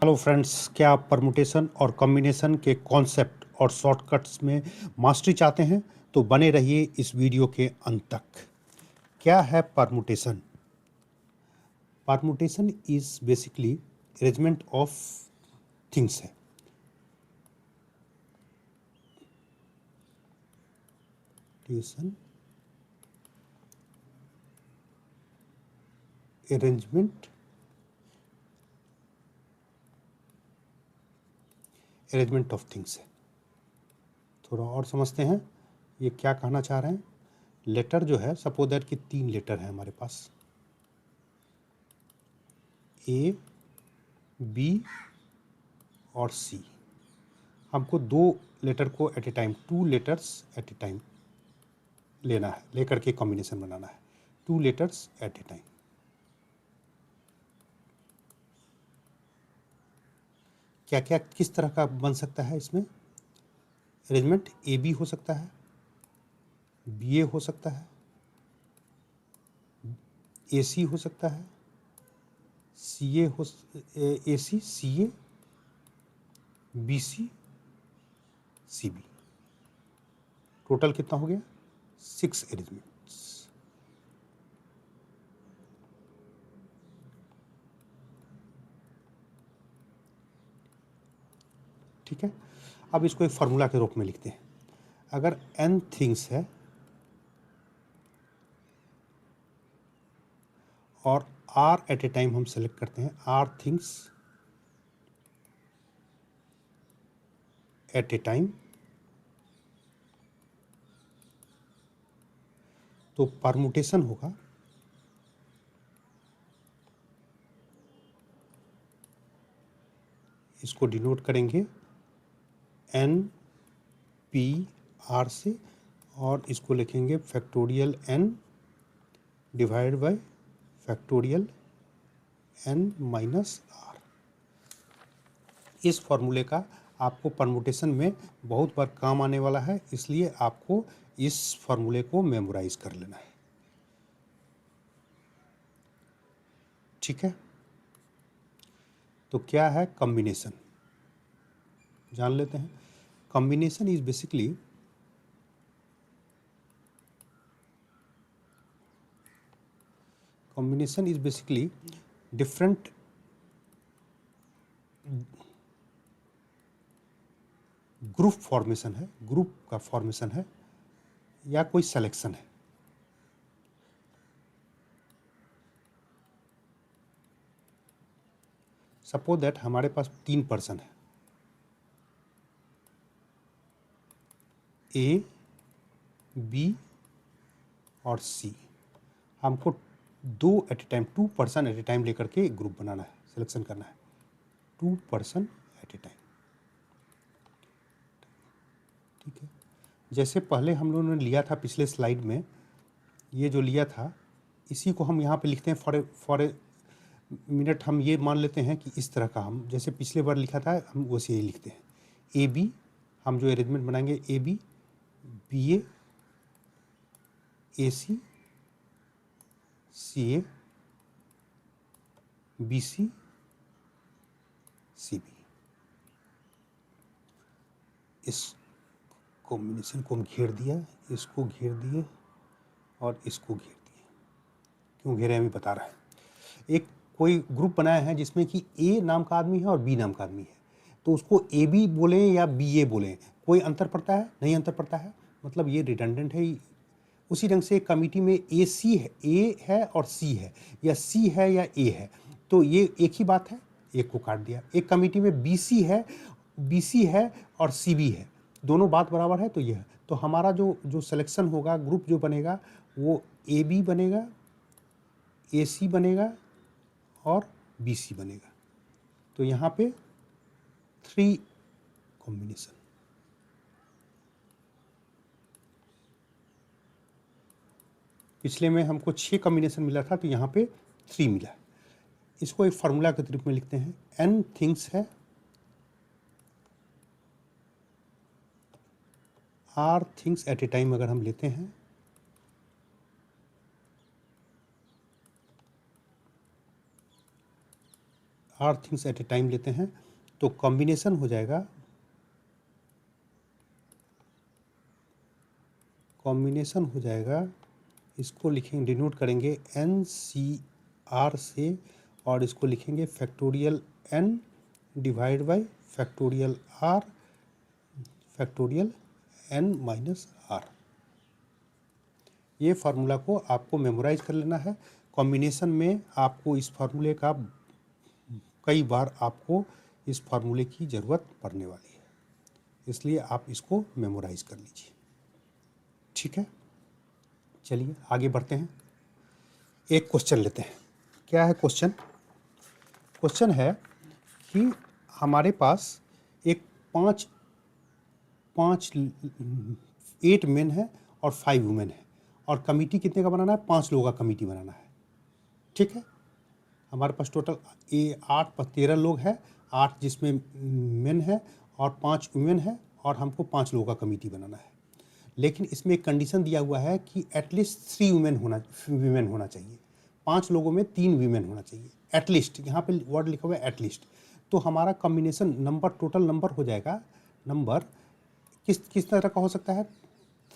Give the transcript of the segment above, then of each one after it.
Hello friends, क्या आप permutation और कॉम्बिनेशन के कॉन्सेप्ट और शॉर्टकट्स में मास्टरी चाहते हैं? तो बने रहिए इस वीडियो के अंत तक। क्या है permutation? Permutation is basically arrangement of things है। परमुटेशन अरेंजमेंट ऑफ थिंग्स है। थोड़ा और समझते हैं ये क्या कहना चाह रहे हैं। लेटर जो है, सपोज दैट कि 3 लेटर है हमारे पास, ए, बी और सी। हमको 2 लेटर को at a time, 2 letters at a time लेना है, लेकर के कॉम्बिनेशन बनाना है। 2 लेटर्स एट ए टाइम। क्या क्या किस तरह का बन सकता है इसमें अरेंजमेंट? ए बी हो सकता है, बी ए हो सकता है, ए सी हो सकता है, सी ए हो, A C, C A, B C, C B. Total कितना हो गया? 6 अरेंजमेंट्स। ठीक है, अब इसको एक फार्मूला के रूप में लिखते हैं। अगर n थिंग्स है और r एट ए टाइम हम सेलेक्ट करते हैं, r things at a time, तो परमुटेशन होगा इसको डिनोट करेंगे n p r से, और इसको लिखेंगे factorial n divide by factorial n minus r। इस फॉर्मूले का आपको परमुटेशन में बहुत बार काम आने वाला है, इसलिए आपको इस फॉर्मूले को मेमोराइज कर लेना है। ठीक है, तो क्या है कॉम्बिनेशन, जान लेते हैं। Combination is basically different group formation है, ग्रुप का फॉर्मेशन है या कोई सिलेक्शन है। सपोज दैट हमारे पास 3 पर्सन है, ए, बी और सी। हमको 2 at a time, 2 person at a time लेकर के एक ग्रुप बनाना है, सिलेक्शन करना है। 2 पर्सन एट ए टाइम। ठीक है, जैसे पहले हम लोगों ने लिया था पिछले स्लाइड में, ये जो लिया था इसी को हम यहाँ पे लिखते हैं। फॉर ए मिनट हम ये मान लेते हैं कि इस तरह का, हम जैसे पिछले बार लिखा था हम वैसे ही लिखते हैं। ए बी, हम जो अरेंजमेंट बनाएंगे, A B, B A C, C A, B C, C B. इस कॉम्बिनेशन को हम घेर दिया, इसको घेर दिए और इसको घेर दिए। क्यों घेरे हमें बता रहा है। एक कोई ग्रुप बनाया है जिसमें कि ए नाम का आदमी है और बी नाम का आदमी है, तो उसको ए बी बोलें या बी ए बोलें, कोई अंतर पड़ता है? नहीं अंतर पड़ता है, मतलब ये रिडंडेंट है। उसी ढंग से कमिटी में ए सी है, ए है और सी है, या सी है या ए है, तो ये एक ही बात है, एक को काट दिया। एक कमिटी में बी सी है और सी बी है, दोनों बात बराबर है, तो यह है। तो हमारा जो जो सिलेक्शन होगा, ग्रुप जो बनेगा, वो ए बी बनेगा, ए सी बनेगा और बी सी बनेगा। तो यहाँ पे 3 कॉम्बिनेशन। पिछले में हमको 6 कॉम्बिनेशन मिला था, तो यहाँ पे 3 मिला। इसको एक फार्मूला के रूप में लिखते हैं। n थिंग्स है, r things at a time अगर हम लेते हैं, R things at a time लेते हैं तो कॉम्बिनेशन हो जाएगा, कॉम्बिनेशन हो जाएगा, इसको लिखेंगे, डिनोट करेंगे NCR से, और इसको लिखेंगे factorial N divide by factorial R factorial N minus R। ये फार्मूला को आपको मेमोराइज कर लेना है। कॉम्बिनेशन में आपको इस फार्मूले का कई बार आपको इस फार्मूले की ज़रूरत पड़ने वाली है, इसलिए आप इसको मेमोराइज कर लीजिए। ठीक है, चलिए आगे बढ़ते हैं। एक क्वेश्चन लेते हैं। क्या है क्वेश्चन? क्वेश्चन है कि हमारे पास एक 8 मेन है और 5 वुमेन है, और कमिटी कितने का बनाना है? 5 लोगों का कमिटी बनाना है। ठीक है, हमारे पास टोटल 13 लोग हैं, 8 जिसमें मेन है और 5 वुमेन है, और हमको 5 लोगों का कमिटी बनाना है। लेकिन इसमें एक कंडीशन दिया हुआ है कि एटलीस्ट 3 वुमेन होना चाहिए। 5 लोगों में 3 वीमेन होना चाहिए एटलीस्ट। यहाँ पे वर्ड लिखा हुआ है एटलीस्ट। तो हमारा कॉम्बिनेशन नंबर, टोटल नंबर हो जाएगा, नंबर किस तरह का हो सकता है?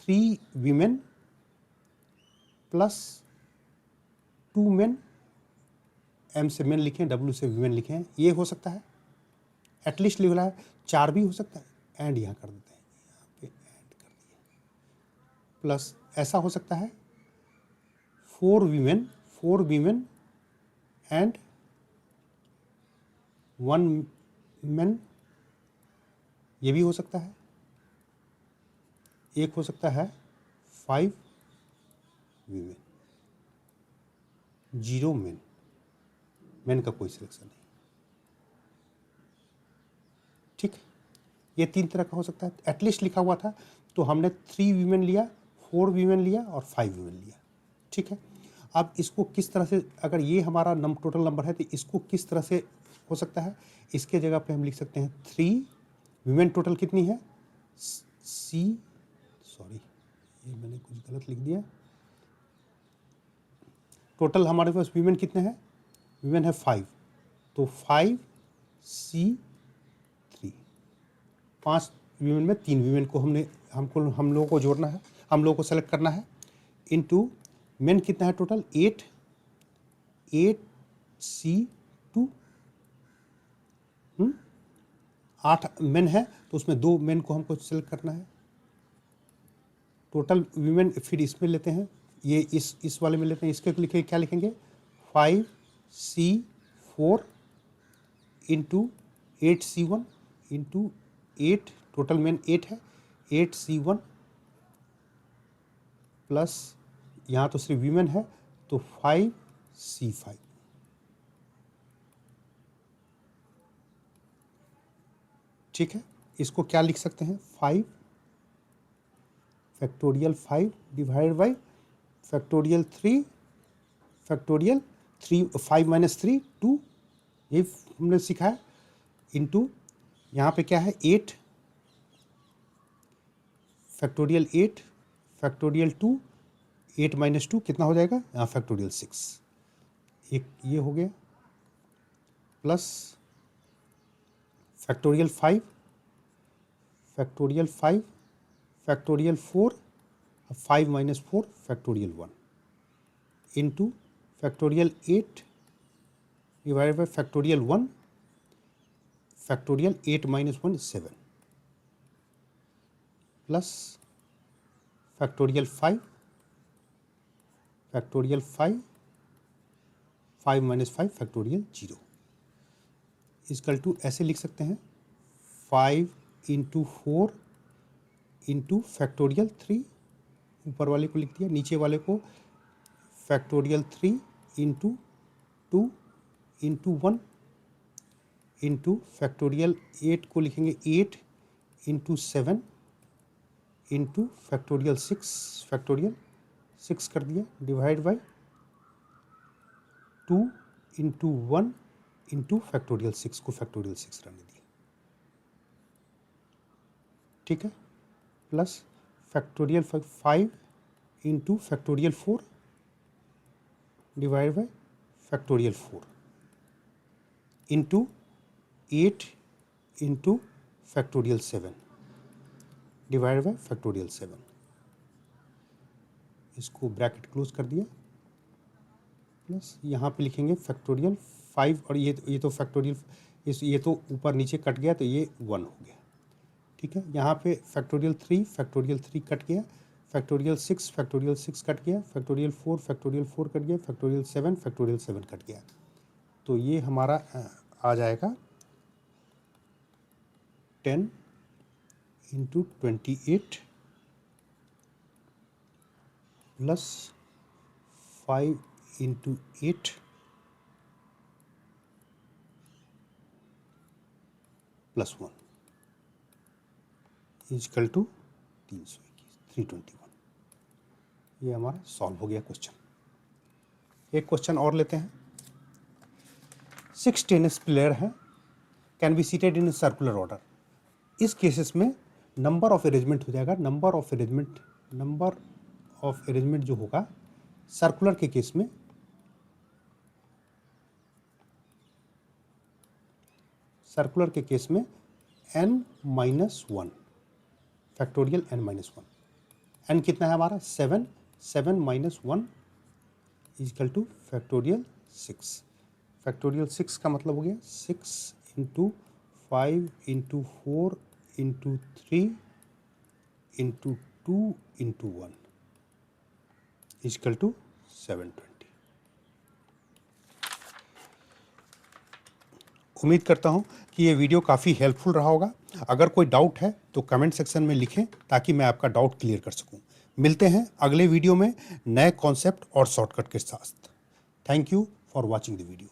3 वीमेन प्लस 2 मेन, M से मेन लिखें, W से वीमेन लिखें, ये हो सकता है। एटलीस्ट लिखा है, 4 भी हो सकता है, एंड यहाँ कर देते हैं, यहाँ पे एंड कर दिया। प्लस ऐसा हो सकता है 4 वीमेन एंड 1 मेन, ये भी हो सकता है। एक हो सकता है 5 वीमेन, 0 मेन का कोई सिलेक्शन नहीं। ठीक, ये 3 तरह का हो सकता है। एटलीस्ट लिखा हुआ था तो हमने 3 वीमेन लिया, 4 वीमेन लिया और 5 वीमेन लिया। ठीक है, अब इसको किस तरह से, अगर ये हमारा टोटल नंबर है तो इसको किस तरह से हो सकता है? इसके जगह पे हम लिख सकते हैं 3 वीमेन टोटल कितनी है? सॉरी, ये मैंने कुछ गलत लिख दिया। टोटल हमारे पास वीमेन कितने हैं? वीमेन है 5, तो 5C3। 5 वीमेन में 3 वीमेन को हम लोगों को जोड़ना है, हम लोगों को सेलेक्ट करना है। इनटू मेन कितना है टोटल? 8C2। 8 मेन है तो उसमें 2 मेन को हमको सेलेक्ट करना है। टोटल वीमेन फिर इसमें लेते हैं, ये इस वाले में लेते हैं। इसके लिखे क्या लिखेंगे? 5C4 into 8C1 into 8, total main 8 है, 8C1 प्लस यहाँ तो सिर्फ वीमेन है तो 5C5। ठीक है, इसको क्या लिख सकते हैं? 5 factorial 5 divide by factorial 3 factorial 3, 5 minus 3 2, ये हमने सीखा है। इंटू यहाँ पे क्या है? 8 फैक्टोरियल 8 फैक्टोरियल 2, 8 माइनस 2 कितना हो जाएगा? यहाँ फैक्टोरियल 6। एक ये हो गया, plus factorial 5 factorial 5 factorial 4, 5 minus 4 factorial 1 into factorial 8 divided by factorial 1 factorial 8 minus 1 7 plus factorial 5 factorial 5 5 minus 5 factorial 0 is equal to ऐसे लिख सकते हैं 5 इंटू 4 इंटू फैक्टोरियल 3, ऊपर वाले को लिख दिया, नीचे वाले को factorial 3 into 2 into 1 into factorial 8 को लिखेंगे 8 इंटू 7 इंटू फैक्टोरियल 6 कर दिया, divide by 2 into 1 into factorial 6 को फैक्टोरियल 6 रहने दिया। ठीक है, plus factorial 5 into factorial 4 divide by factorial 4 into 8 into factorial 7 divide by factorial 7। इसको ब्रैकेट क्लोज कर दिया, प्लस यहाँ पे लिखेंगे फैक्टोरियल 5, और ये तो फैक्टोरियल ये तो ऊपर नीचे कट गया तो ये 1 हो गया, ठीक है। यहाँ पे फैक्टोरियल 3 कट गया, फैक्टोरियल 6 कट गया, फैक्टोरियल 4 कट गया, फैक्टोरियल 7 कट गया। तो ये हमारा आ जाएगा 10 into 28 plus 5 into 8 plus 1 is equal to 321। ये हमारा सॉल्व हो गया क्वेश्चन। एक क्वेश्चन और लेते हैं। 6 टेनिस प्लेयर हैं, can be seated in circular order. इस केसेस में नंबर ऑफ अरेंजमेंट हो जाएगा। नंबर ऑफ अरेंजमेंट जो होगा सर्कुलर के केस में, n-1 फैक्टोरियल n-1। n कितना है हमारा 7 minus 1 is equal to factorial 6। Factorial 6 का मतलब हो गया 6 into 5 into 4 into 3 into 2 into 1 is equal to 720। उम्मीद करता हूँ कि ये वीडियो काफ़ी हेल्पफुल रहा होगा। अगर कोई डाउट है तो कमेंट सेक्शन में लिखें ताकि मैं आपका डाउट क्लियर कर सकूं। मिलते हैं अगले वीडियो में नए कॉन्सेप्ट और शॉर्टकट के साथ। Thank you for watching the video.